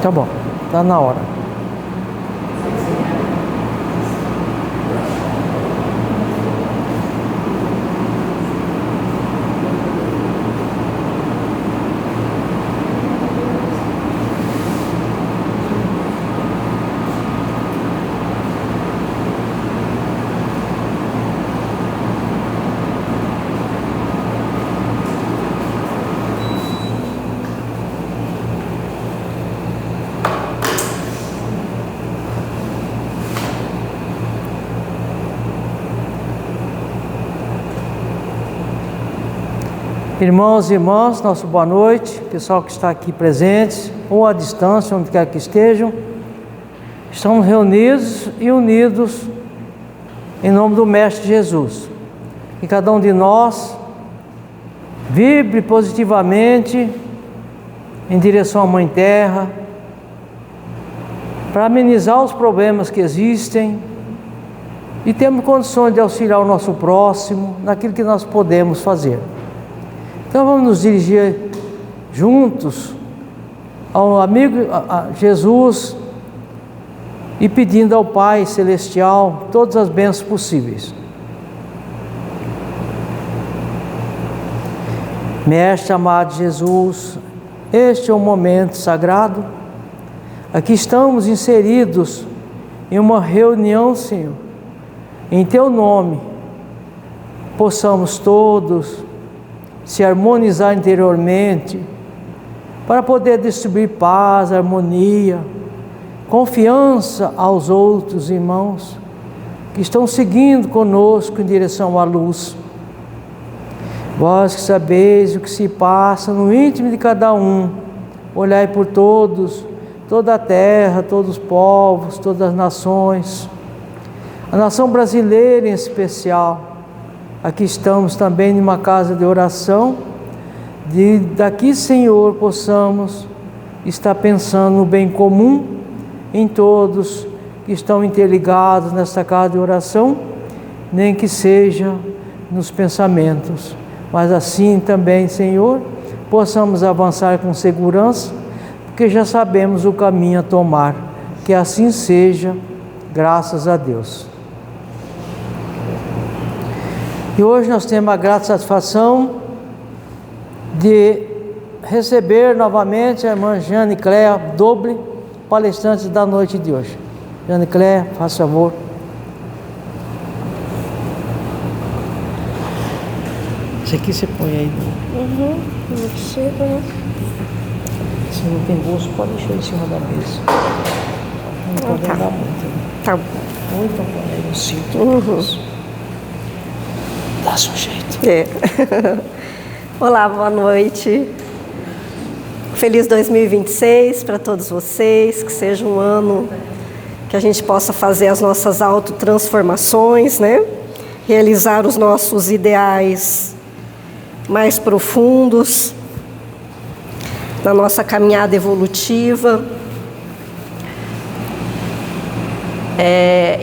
Tá bom, tá na hora. Irmãos e irmãs, nossa boa noite, pessoal que está aqui presente, ou à distância, onde quer que estejam. Estamos reunidos e unidos em nome do Mestre Jesus. Que cada um de nós vibre positivamente em direção à Mãe Terra, para amenizar os problemas que existem e termos condições de auxiliar o nosso próximo naquilo que nós podemos fazer. Então vamos nos dirigir juntos ao amigo Jesus e pedindo ao Pai Celestial todas as bênçãos possíveis. Mestre amado Jesus, este é um momento sagrado. Aqui estamos inseridos em uma reunião, Senhor. Em Teu nome, possamos todos se harmonizar interiormente, para poder distribuir paz, harmonia, confiança aos outros irmãos que estão seguindo conosco em direção à luz. Vós que sabeis o que se passa no íntimo de cada um, olhai por todos, toda a terra, todos os povos, todas as nações, a nação brasileira em especial. Aqui estamos também numa casa de oração, daqui, Senhor, possamos estar pensando no bem comum em todos que estão interligados nesta casa de oração, nem que seja nos pensamentos, mas assim também, Senhor, possamos avançar com segurança, porque já sabemos o caminho a tomar. Que assim seja, graças a Deus. E hoje nós temos a grata satisfação de receber novamente a irmã Jane Cléa Doble, palestrante da noite de hoje. Jane Cléa, faça favor. Esse aqui você põe aí. Não chega, né? Se não tem bolso, pode deixar em cima da mesa. Não pode andar muito. Né? Tá bom. Muito põe aí no cinto. Dá seu jeito. Olá, boa noite. Feliz 2026 para todos vocês. Que seja um ano que a gente possa fazer as nossas autotransformações, né? Realizar os nossos ideais mais profundos na nossa caminhada evolutiva.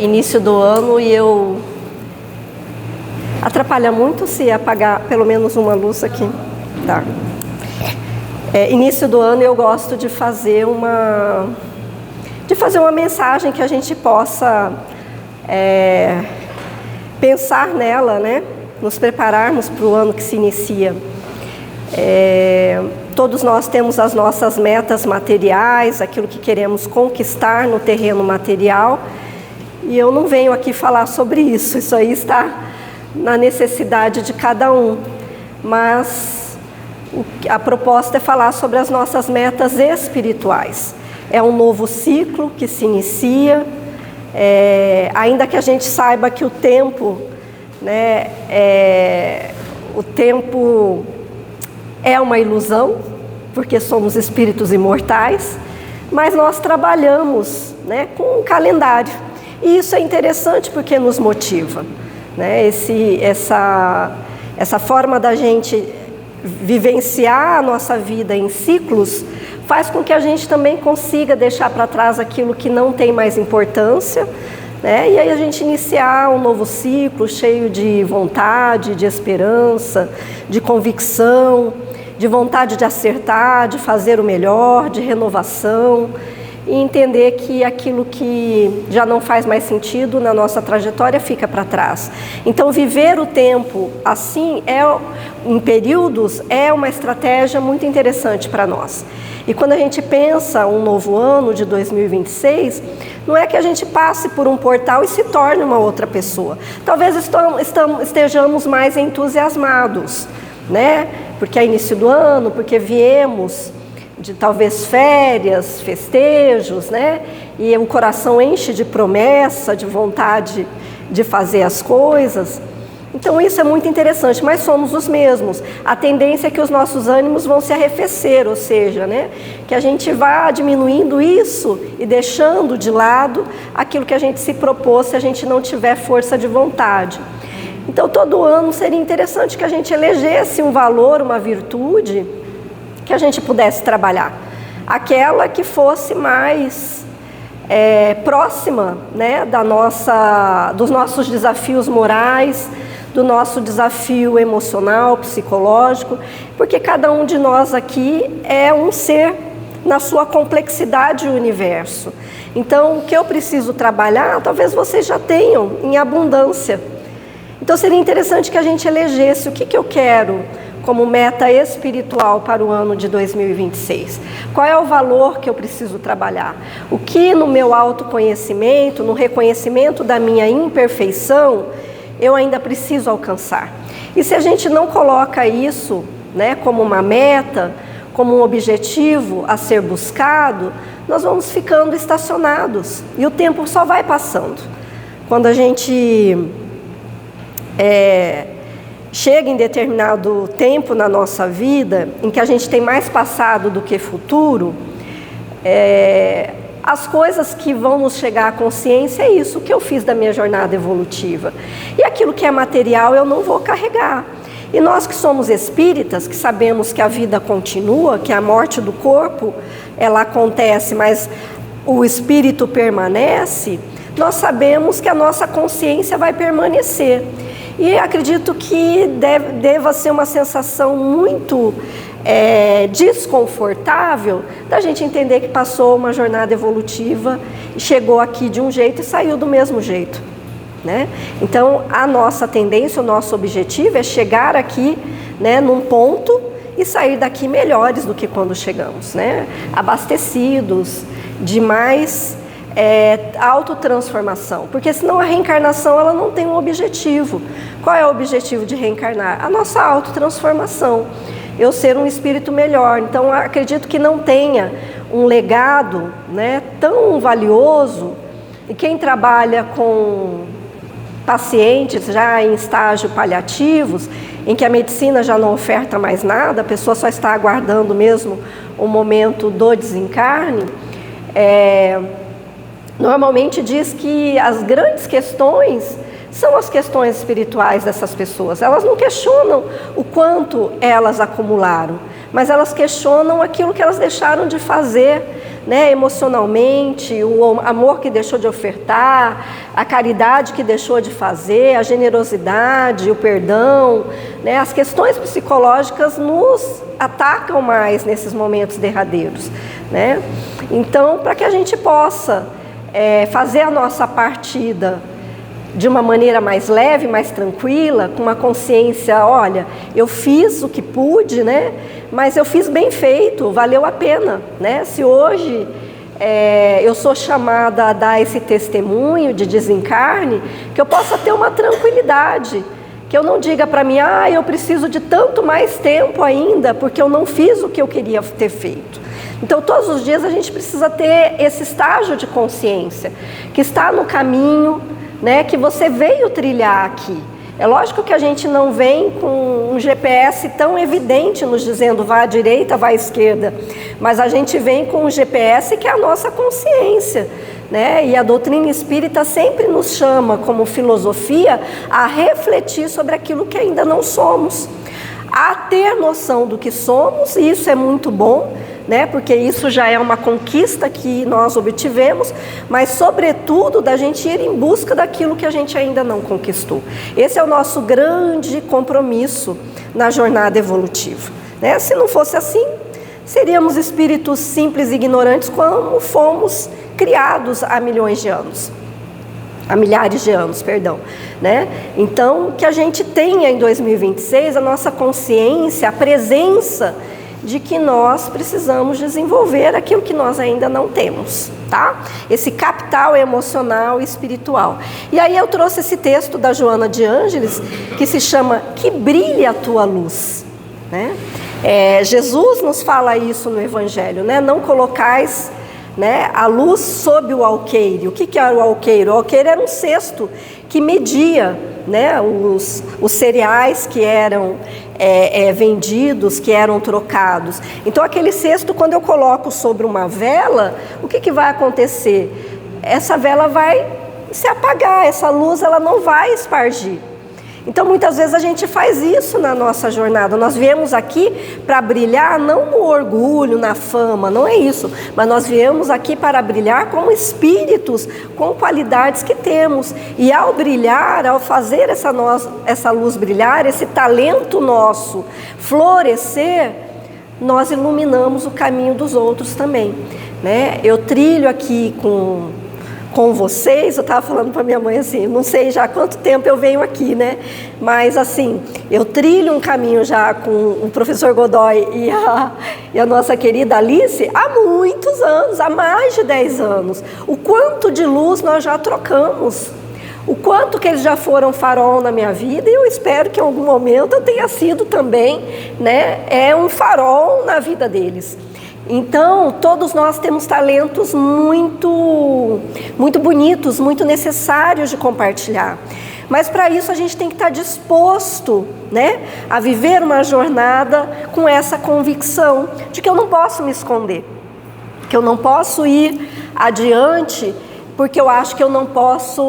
Início do ano e eu... Atrapalha muito se apagar pelo menos uma luz aqui. Tá. Início do ano eu gosto de fazer uma mensagem que a gente possa pensar nela, né? Nos prepararmos para o ano que se inicia. Todos nós temos as nossas metas materiais, aquilo que queremos conquistar no terreno material. E eu não venho aqui falar sobre isso. Isso aí está na necessidade de cada um, mas a proposta é falar sobre as nossas metas espirituais. É um novo ciclo que se inicia, ainda que a gente saiba que o tempo, né, o tempo é uma ilusão, porque somos espíritos imortais, mas nós trabalhamos, né, com um calendário, e isso é interessante porque nos motiva. Né? Essa forma da gente vivenciar a nossa vida em ciclos faz com que a gente também consiga deixar para trás aquilo que não tem mais importância, né? E aí a gente iniciar um novo ciclo cheio de vontade, de esperança, de convicção. de vontade de acertar, de fazer o melhor, de renovação, e entender que aquilo que já não faz mais sentido na nossa trajetória fica para trás. Então, viver o tempo assim, em períodos, é uma estratégia muito interessante para nós. E quando a gente pensa um novo ano de 2026, não é que a gente passe por um portal e se torne uma outra pessoa. Talvez estejamos mais entusiasmados, né? Porque é início do ano, porque viemos de talvez férias, festejos, né? E o coração enche de promessa, de vontade de fazer as coisas. Então isso é muito interessante, mas somos os mesmos. A tendência é que os nossos ânimos vão se arrefecer, ou seja, né? Que a gente vá diminuindo isso e deixando de lado aquilo que a gente se propôs se a gente não tiver força de vontade. Então todo ano seria interessante que a gente elegesse um valor, uma virtude que a gente pudesse trabalhar, aquela que fosse mais próxima, né, dos nossos desafios morais, do nosso desafio emocional, psicológico, porque cada um de nós aqui é um ser na sua complexidade do universo. Então, o que eu preciso trabalhar, talvez vocês já tenham em abundância. Então, seria interessante que a gente elegesse o que eu quero como meta espiritual para o ano de 2026. Qual é o valor que eu preciso trabalhar? O que no meu autoconhecimento, no reconhecimento da minha imperfeição, eu ainda preciso alcançar? E se a gente não coloca isso, né, como uma meta, como um objetivo a ser buscado, nós vamos ficando estacionados e o tempo só vai passando. Quando a gente chega em determinado tempo na nossa vida, em que a gente tem mais passado do que futuro, as coisas que vão nos chegar à consciência é isso que eu fiz da minha jornada evolutiva. E aquilo que é material eu não vou carregar. E nós que somos espíritas, que sabemos que a vida continua, que a morte do corpo, ela acontece, mas o espírito permanece, nós sabemos que a nossa consciência vai permanecer. E acredito que deva ser uma sensação muito desconfortável da gente entender que passou uma jornada evolutiva, chegou aqui de um jeito e saiu do mesmo jeito, né? Então, a nossa tendência, o nosso objetivo é chegar aqui, né, num ponto e sair daqui melhores do que quando chegamos, né? Abastecidos de mais autotransformação, porque senão a reencarnação ela não tem um objetivo. Qual é o objetivo de reencarnar? A nossa autotransformação, eu ser um espírito melhor. Então acredito que não tenha um legado, né, tão valioso, e quem trabalha com pacientes já em estágio paliativos, em que a medicina já não oferta mais nada, a pessoa só está aguardando mesmo o momento do desencarne, normalmente diz que as grandes questões são as questões espirituais dessas pessoas. Elas não questionam o quanto elas acumularam, mas elas questionam aquilo que elas deixaram de fazer, né, emocionalmente, o amor que deixou de ofertar, a caridade que deixou de fazer, a generosidade, o perdão, né? As questões psicológicas nos atacam mais nesses momentos derradeiros, né? Então, para que a gente possa fazer a nossa partida de uma maneira mais leve, mais tranquila, com uma consciência, olha, eu fiz o que pude, né? Mas eu fiz bem feito, valeu a pena, né? Se hoje eu sou chamada a dar esse testemunho de desencarne, que eu possa ter uma tranquilidade, que eu não diga para mim, eu preciso de tanto mais tempo ainda, porque eu não fiz o que eu queria ter feito. Então, todos os dias a gente precisa ter esse estágio de consciência, que está no caminho, né, que você veio trilhar aqui. É lógico que a gente não vem com um GPS tão evidente nos dizendo vá à direita, vá à esquerda, mas a gente vem com um GPS que é a nossa consciência, né? E a doutrina espírita sempre nos chama, como filosofia, a refletir sobre aquilo que ainda não somos, a ter noção do que somos, e isso é muito bom, né? Porque isso já é uma conquista que nós obtivemos, mas sobretudo da gente ir em busca daquilo que a gente ainda não conquistou. Esse é o nosso grande compromisso na jornada evolutiva, né? Se não fosse assim, seríamos espíritos simples e ignorantes como fomos criados há milhares de anos, perdão, né? Então, que a gente tenha em 2026 a nossa consciência, a presença de que nós precisamos desenvolver aquilo que nós ainda não temos, tá? Esse capital emocional e espiritual. E aí eu trouxe esse texto da Joana de Ângeles, que se chama Que Brilhe a Tua Luz, né? Jesus nos fala isso no Evangelho, né? Não colocais, né, a luz sob o alqueire. O que era o alqueire? O alqueire era um cesto que media, né, os cereais que eram vendidos, que eram trocados. Então aquele cesto, quando eu coloco sobre uma vela, o que vai acontecer? Essa vela vai se apagar, essa luz ela não vai espargir. Então muitas vezes a gente faz isso na nossa jornada. Nós viemos aqui para brilhar não no orgulho, na fama, não é isso. Mas nós viemos aqui para brilhar como espíritos, com qualidades que temos. E ao brilhar, ao fazer essa luz brilhar, esse talento nosso florescer, nós iluminamos o caminho dos outros também, né? Eu trilho aqui com vocês, eu estava falando para minha mãe assim, não sei já há quanto tempo eu venho aqui, né? Mas assim, eu trilho um caminho já com o professor Godoy e a nossa querida Alice há muitos anos, há mais de 10 anos. O quanto de luz nós já trocamos, o quanto que eles já foram farol na minha vida, e eu espero que em algum momento eu tenha sido também, né, um farol na vida deles. Então, todos nós temos talentos muito bonitos, muito necessários de compartilhar. Mas para isso a gente tem que estar disposto, né, a viver uma jornada com essa convicção de que eu não posso me esconder, que eu não posso ir adiante porque eu acho que eu não possa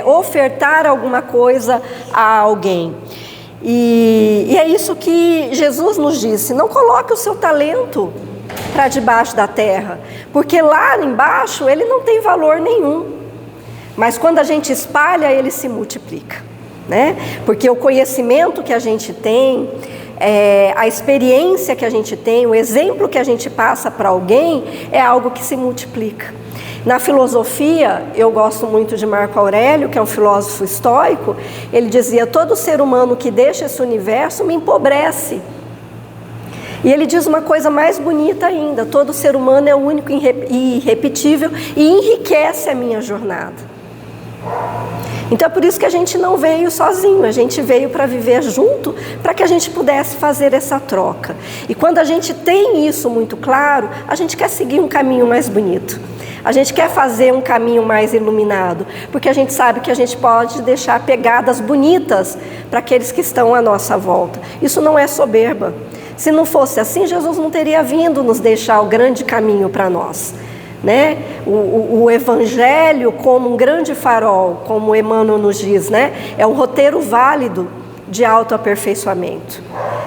ofertar alguma coisa a alguém. E é isso que Jesus nos disse: não coloque o seu talento para debaixo da terra, porque lá embaixo ele não tem valor nenhum, mas quando a gente espalha, ele se multiplica, né? Porque o conhecimento que a gente tem, a experiência que a gente tem, o exemplo que a gente passa para alguém é algo que se multiplica. Na filosofia, eu gosto muito de Marco Aurélio, que é um filósofo estoico. Ele dizia: todo ser humano que deixa esse universo me empobrece. E ele diz uma coisa mais bonita ainda: todo ser humano é único e irrepetível e enriquece a minha jornada. Então é por isso que a gente não veio sozinho, a gente veio para viver junto, para que a gente pudesse fazer essa troca. E quando a gente tem isso muito claro, a gente quer seguir um caminho mais bonito. A gente quer fazer um caminho mais iluminado, porque a gente sabe que a gente pode deixar pegadas bonitas para aqueles que estão à nossa volta. Isso não é soberba. Se não fosse assim, Jesus não teria vindo nos deixar o grande caminho para nós, né? O Evangelho como um grande farol, como Emmanuel nos diz, né? É um roteiro válido de autoaperfeiçoamento.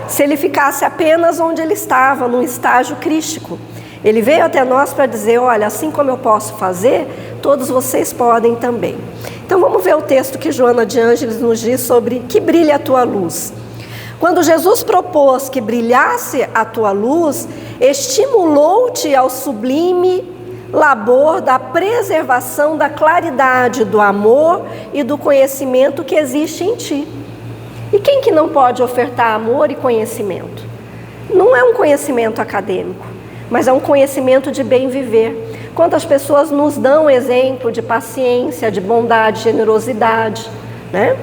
Se ele ficasse apenas onde ele estava, num estágio crístico, ele veio até nós para dizer: olha, assim como eu posso fazer, todos vocês podem também. Então vamos ver o texto que Joana de Ângeles nos diz sobre que brilhe a tua luz. Quando Jesus propôs que brilhasse a tua luz, estimulou-te ao sublime labor da preservação da claridade, do amor e do conhecimento que existe em ti. E quem que não pode ofertar amor e conhecimento? Não é um conhecimento acadêmico, mas é um conhecimento de bem viver. Quantas pessoas nos dão exemplo de paciência, de bondade, generosidade, né?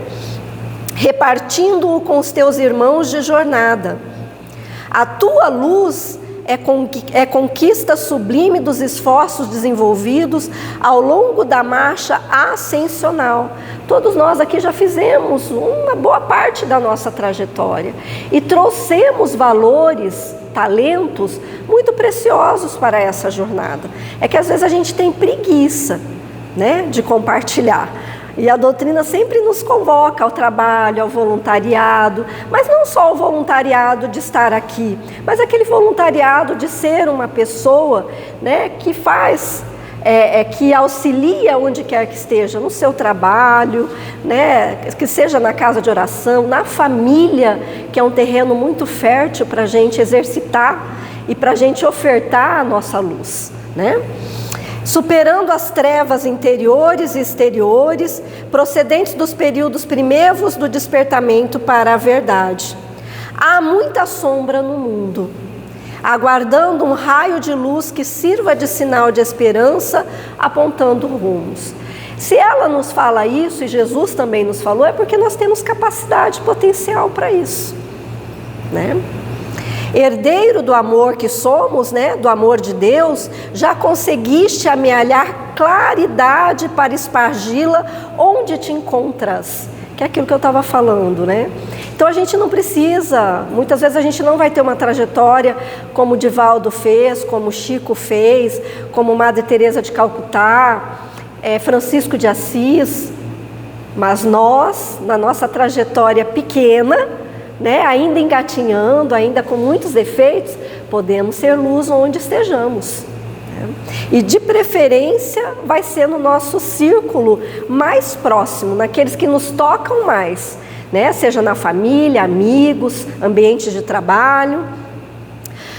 Repartindo-o com os teus irmãos de jornada. A tua luz é conquista sublime dos esforços desenvolvidos ao longo da marcha ascensional. Todos nós aqui já fizemos uma boa parte da nossa trajetória e trouxemos valores, talentos muito preciosos para essa jornada. É que às vezes a gente tem preguiça, né, de compartilhar. E a doutrina sempre nos convoca ao trabalho, ao voluntariado, mas não só o voluntariado de estar aqui, mas aquele voluntariado de ser uma pessoa, né, que faz que auxilia onde quer que esteja, no seu trabalho, né? Que seja na casa de oração, na família, que é um terreno muito fértil para a gente exercitar e para a gente ofertar a nossa luz, né? Superando as trevas interiores e exteriores, procedentes dos períodos primevos do despertamento para a verdade. Há muita sombra no mundo, aguardando um raio de luz que sirva de sinal de esperança, apontando rumos. Se ela nos fala isso, e Jesus também nos falou, é porque nós temos capacidade potencial para isso, né? Herdeiro do amor que somos, né, do amor de Deus, já conseguiste amealhar claridade para espargi-la onde te encontras, que é aquilo que eu estava falando, né? Então a gente não precisa, muitas vezes a gente não vai ter uma trajetória como o Divaldo fez, como o Chico fez, como Madre Teresa de Calcutá, Francisco de Assis, mas nós, na nossa trajetória pequena, né, ainda engatinhando, ainda com muitos defeitos, podemos ser luz onde estejamos, né? E de preferência vai ser no nosso círculo mais próximo, naqueles que nos tocam mais, né? Seja na família, amigos, ambientes de trabalho.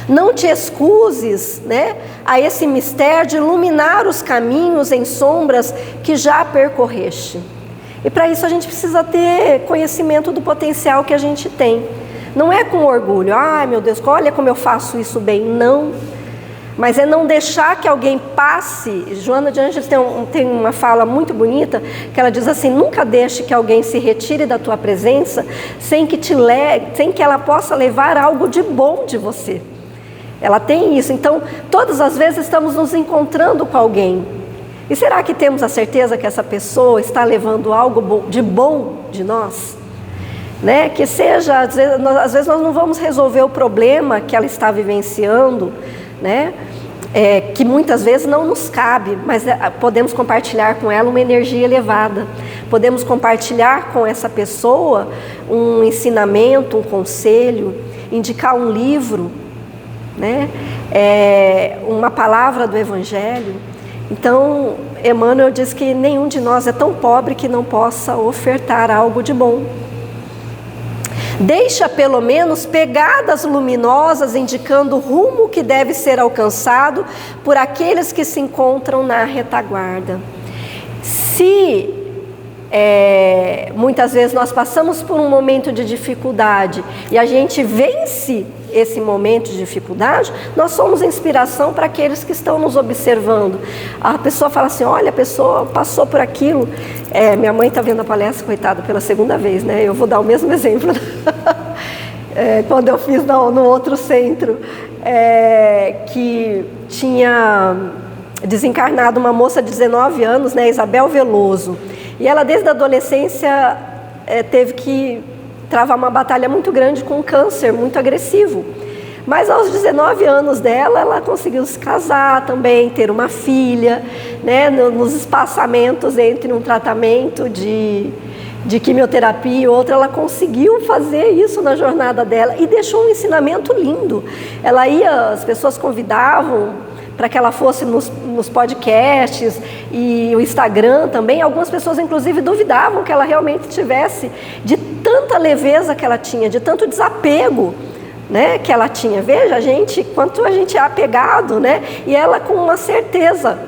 Não te excuses, né, a esse mistério de iluminar os caminhos em sombras que já percorreste. E para isso a gente precisa ter conhecimento do potencial que a gente tem. Não é com orgulho, ai meu Deus, olha como eu faço isso bem, não. Mas é não deixar que alguém passe. Joana de Ângeles tem uma fala muito bonita, que ela diz assim: nunca deixe que alguém se retire da tua presença sem que ela possa levar algo de bom de você. Ela tem isso. Então, todas as vezes estamos nos encontrando com alguém. E será que temos a certeza que essa pessoa está levando algo de bom de nós? Né? Que seja, às vezes nós não vamos resolver o problema que ela está vivenciando, né? Que muitas vezes não nos cabe, mas podemos compartilhar com ela uma energia elevada. Podemos compartilhar com essa pessoa um ensinamento, um conselho, indicar um livro, né? Uma palavra do Evangelho. Então, Emmanuel diz que nenhum de nós é tão pobre que não possa ofertar algo de bom. Deixa pelo menos pegadas luminosas indicando o rumo que deve ser alcançado por aqueles que se encontram na retaguarda. Se muitas vezes nós passamos por um momento de dificuldade e a gente vence esse momento de dificuldade, nós somos inspiração para aqueles que estão nos observando. A pessoa fala assim: olha, a pessoa passou por aquilo. Minha mãe está vendo a palestra, coitada, pela segunda vez, né? Eu vou dar o mesmo exemplo. Quando eu fiz no outro centro, que tinha desencarnado uma moça de 19 anos, né, Isabel Veloso. E ela, desde a adolescência, teve que travar uma batalha muito grande com um câncer muito agressivo. Mas aos 19 anos dela, ela conseguiu se casar também, ter uma filha, né, nos espaçamentos entre um tratamento de quimioterapia e outro, ela conseguiu fazer isso na jornada dela e deixou um ensinamento lindo. Ela ia, as pessoas convidavam para que ela fosse nos podcasts e o Instagram também. Algumas pessoas, inclusive, duvidavam que ela realmente tivesse, de tanta leveza que ela tinha, de tanto desapego, né, que ela tinha. Veja, quanto a gente é apegado, né? E ela com uma certeza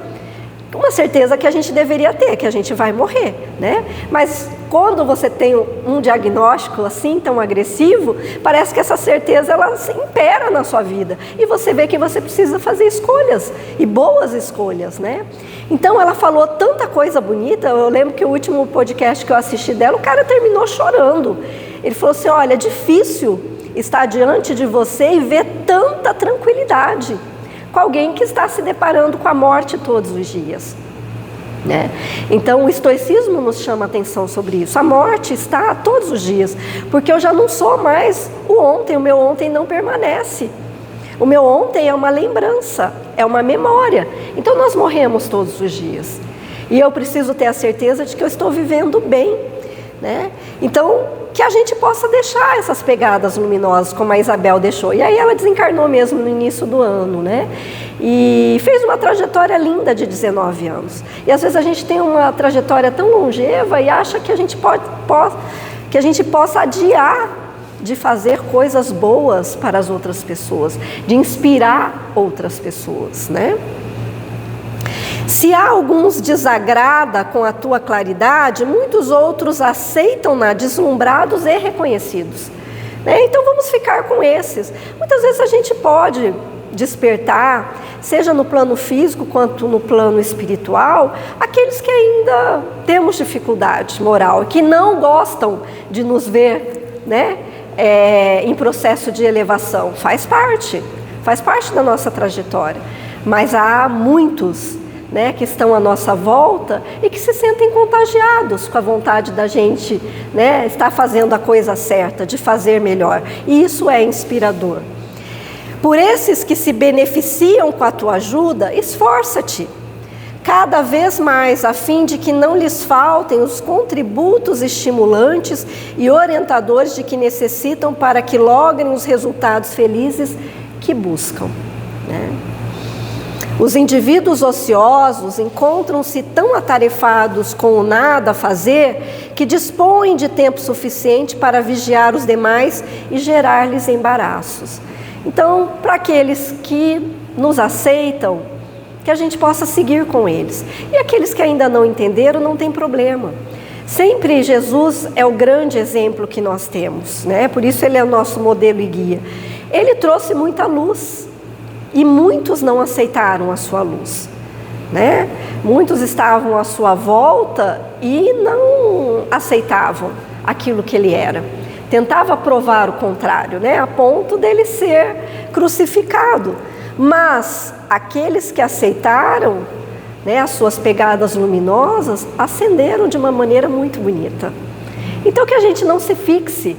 que a gente deveria ter, que a gente vai morrer, né? Mas quando você tem um diagnóstico assim tão agressivo, parece que essa certeza ela se impera na sua vida e você vê que você precisa fazer escolhas, e boas escolhas, né? Então ela falou tanta coisa bonita. Eu lembro que o último podcast que eu assisti dela, o cara terminou chorando. Ele falou assim: olha, é difícil estar diante de você e ver tanta tranquilidade com alguém que está se deparando com a morte todos os dias, né? Então o estoicismo nos chama a atenção sobre isso. A morte está todos os dias, porque eu já não sou mais o ontem, o meu ontem não permanece. O meu ontem é uma lembrança, é uma memória. Então nós morremos todos os dias. E eu preciso ter a certeza de que eu estou vivendo bem, né? Então, que a gente possa deixar essas pegadas luminosas, como a Isabel deixou. E aí ela desencarnou mesmo no início do ano, né? E fez uma trajetória linda de 19 anos. E às vezes a gente tem uma trajetória tão longeva e acha que a gente possa adiar de fazer coisas boas para as outras pessoas, de inspirar outras pessoas, né? Se há alguns desagrada com a tua claridade, muitos outros aceitam-na deslumbrados e reconhecidos, né? Então vamos ficar com esses. Muitas vezes a gente pode despertar, seja no plano físico quanto no plano espiritual, aqueles que ainda temos dificuldade moral, que não gostam de nos ver, né, em processo de elevação. Faz parte da nossa trajetória, mas há muitos, né, que estão à nossa volta e que se sentem contagiados com a vontade da gente, né, estar fazendo a coisa certa, de fazer melhor, e isso é inspirador. Por esses que se beneficiam com a tua ajuda, esforça-te cada vez mais, a fim de que não lhes faltem os contributos estimulantes e orientadores de que necessitam para que logrem os resultados felizes que buscam, né? Os indivíduos ociosos encontram-se tão atarefados com o nada a fazer que dispõem de tempo suficiente para vigiar os demais e gerar-lhes embaraços. Então, para aqueles que nos aceitam, que a gente possa seguir com eles. E aqueles que ainda não entenderam, não tem problema. Sempre Jesus é o grande exemplo que nós temos, né? Por isso ele é o nosso modelo e guia. Ele trouxe muita luz e muitos não aceitaram a sua luz, né? Muitos estavam à sua volta e não aceitavam aquilo que ele era. Tentava provar o contrário, né? A ponto dele ser crucificado. Mas aqueles que aceitaram, né, as suas pegadas luminosas, ascenderam de uma maneira muito bonita. Então que a gente não se fixe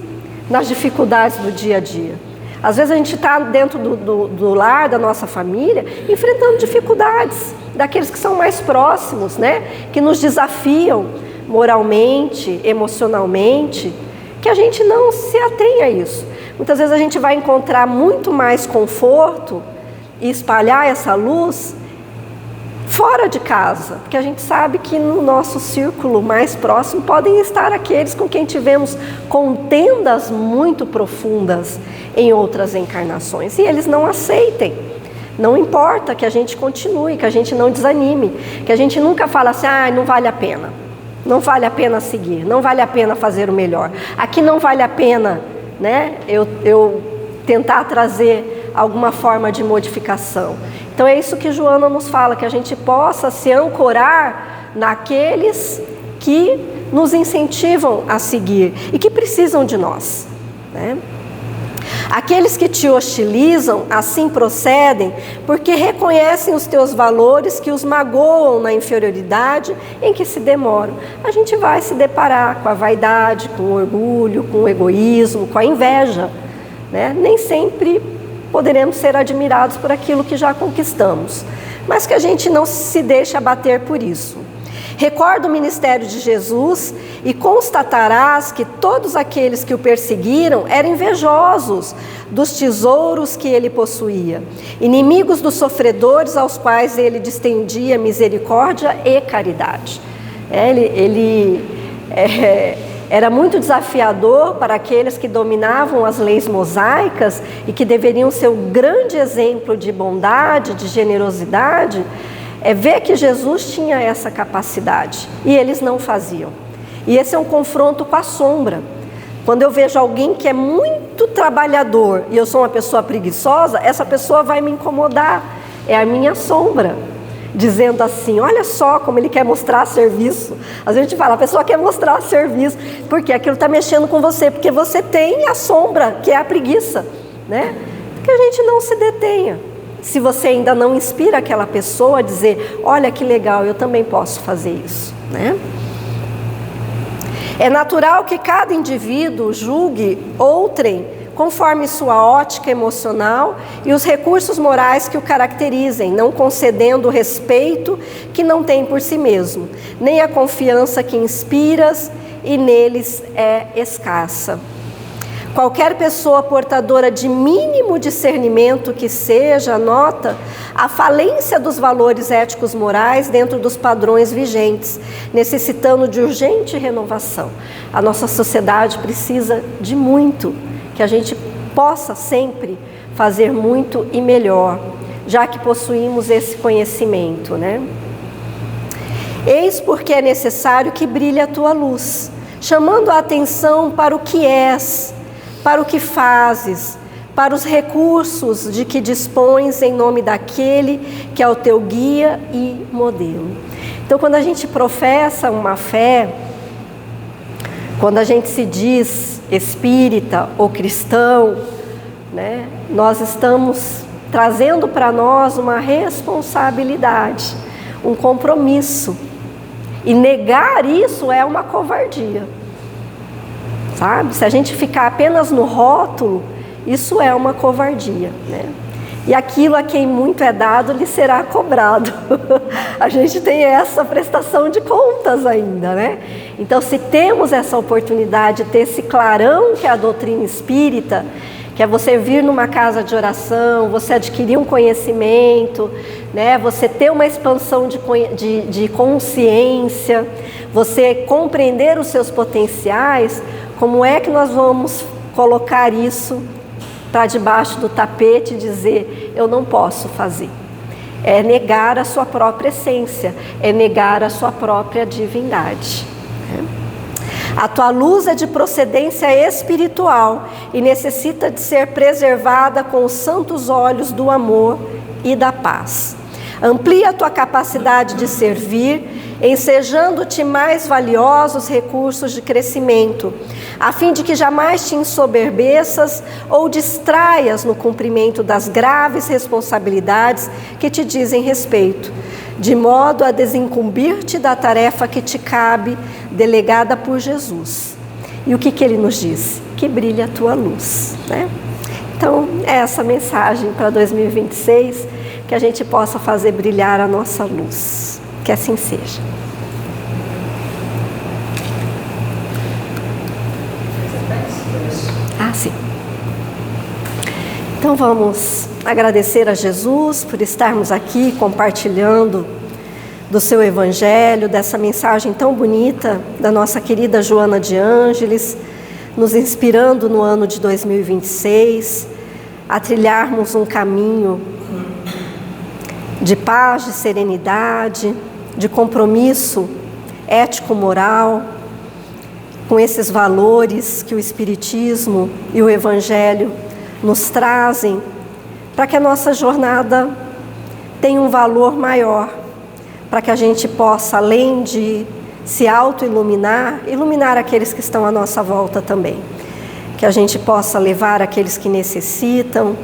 nas dificuldades do dia a dia. Às vezes a gente está dentro do lar, da nossa família, enfrentando dificuldades daqueles que são mais próximos, né? Que nos desafiam moralmente, emocionalmente, que a gente não se atenha a isso. Muitas vezes a gente vai encontrar muito mais conforto e espalhar essa luz fora de casa, porque a gente sabe que no nosso círculo mais próximo podem estar aqueles com quem tivemos contendas muito profundas em outras encarnações, e eles não aceitem. Não importa que a gente continue, que a gente não desanime, que a gente nunca fala assim, não vale a pena, não vale a pena seguir, não vale a pena fazer o melhor, aqui não vale a pena, né, eu tentar trazer alguma forma de modificação. Então é isso que Joana nos fala, que a gente possa se ancorar naqueles que nos incentivam a seguir e que precisam de nós, né? Aqueles que te hostilizam, assim procedem, porque reconhecem os teus valores que os magoam na inferioridade em que se demoram. A gente vai se deparar com a vaidade, com o orgulho, com o egoísmo, com a inveja, né? Nem sempre poderemos ser admirados por aquilo que já conquistamos, mas que a gente não se deixe abater por isso. Recorda o ministério de Jesus e constatarás que todos aqueles que o perseguiram eram invejosos dos tesouros que ele possuía, inimigos dos sofredores aos quais ele distendia misericórdia e caridade. Era muito desafiador para aqueles que dominavam as leis mosaicas e que deveriam ser o grande exemplo de bondade, de generosidade, ver que Jesus tinha essa capacidade e eles não faziam. E esse é um confronto com a sombra. Quando eu vejo alguém que é muito trabalhador e eu sou uma pessoa preguiçosa, essa pessoa vai me incomodar. É a minha sombra, dizendo assim, olha só como ele quer mostrar serviço. Às vezes a gente fala, a pessoa quer mostrar serviço, porque aquilo está mexendo com você, porque você tem a sombra, que é a preguiça, né? Que a gente não se detenha. Se você ainda não inspira aquela pessoa a dizer, olha que legal, eu também posso fazer isso, né? É natural que cada indivíduo julgue outrem conforme sua ótica emocional e os recursos morais que o caracterizem, não concedendo o respeito que não tem por si mesmo, nem a confiança que inspiras e neles é escassa. Qualquer pessoa portadora de mínimo discernimento que seja, nota a falência dos valores éticos morais dentro dos padrões vigentes, necessitando de urgente renovação. A nossa sociedade precisa de muito, que a gente possa sempre fazer muito e melhor, já que possuímos esse conhecimento, né? Eis porque é necessário que brilhe a tua luz, chamando a atenção para o que és, para o que fazes, para os recursos de que dispões em nome daquele que é o teu guia e modelo. Então, quando a gente professa uma fé, quando a gente se diz espírita ou cristão, né, nós estamos trazendo para nós uma responsabilidade, um compromisso. E negar isso é uma covardia. Sabe? Se a gente ficar apenas no rótulo, isso é uma covardia, né? E aquilo a quem muito é dado, lhe será cobrado. A gente tem essa prestação de contas ainda, né? Então, se temos essa oportunidade de ter esse clarão que é a doutrina espírita, que é você vir numa casa de oração, você adquirir um conhecimento, né? Você ter uma expansão de consciência, você compreender os seus potenciais. Como é que nós vamos colocar isso para debaixo do tapete e dizer, eu não posso fazer? É negar a sua própria essência, é negar a sua própria divindade. A tua luz é de procedência espiritual e necessita de ser preservada com os santos olhos do amor e da paz. Amplia a tua capacidade de servir, ensejando-te mais valiosos recursos de crescimento, a fim de que jamais te ensoberbeças ou distraias no cumprimento das graves responsabilidades que te dizem respeito, de modo a desincumbir-te da tarefa que te cabe, delegada por Jesus. E o que ele nos diz? Que brilhe a tua luz, né? Então, é essa mensagem para 2026, que a gente possa fazer brilhar a nossa luz. Que assim seja. Sim. Então vamos agradecer a Jesus por estarmos aqui compartilhando do seu Evangelho, dessa mensagem tão bonita da nossa querida Joana de Ângeles, nos inspirando no ano de 2026 a trilharmos um caminho de paz, de serenidade, de compromisso ético-moral, com esses valores que o Espiritismo e o Evangelho nos trazem, para que a nossa jornada tenha um valor maior, para que a gente possa, além de se auto-iluminar, iluminar aqueles que estão à nossa volta também. Que a gente possa levar aqueles que necessitam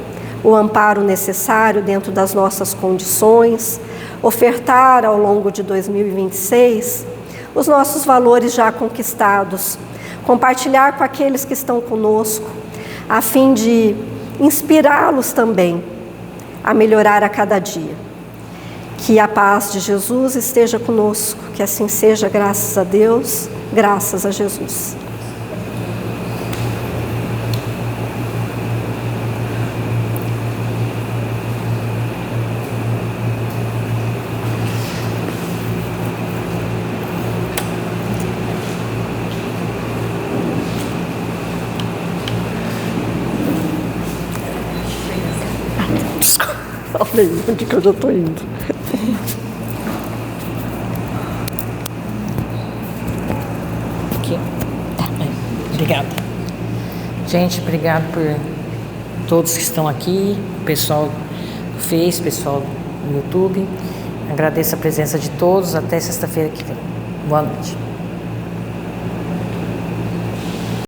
o amparo necessário dentro das nossas condições, ofertar ao longo de 2026 os nossos valores já conquistados, compartilhar com aqueles que estão conosco, a fim de inspirá-los também a melhorar a cada dia. Que a paz de Jesus esteja conosco, que assim seja, graças a Deus, graças a Jesus. Olha aí, onde que eu já estou indo. Aqui. Tá, obrigada. Gente, obrigado por todos que estão aqui, pessoal do Face, pessoal do YouTube. Agradeço a presença de todos. Até sexta-feira que vem. Boa noite.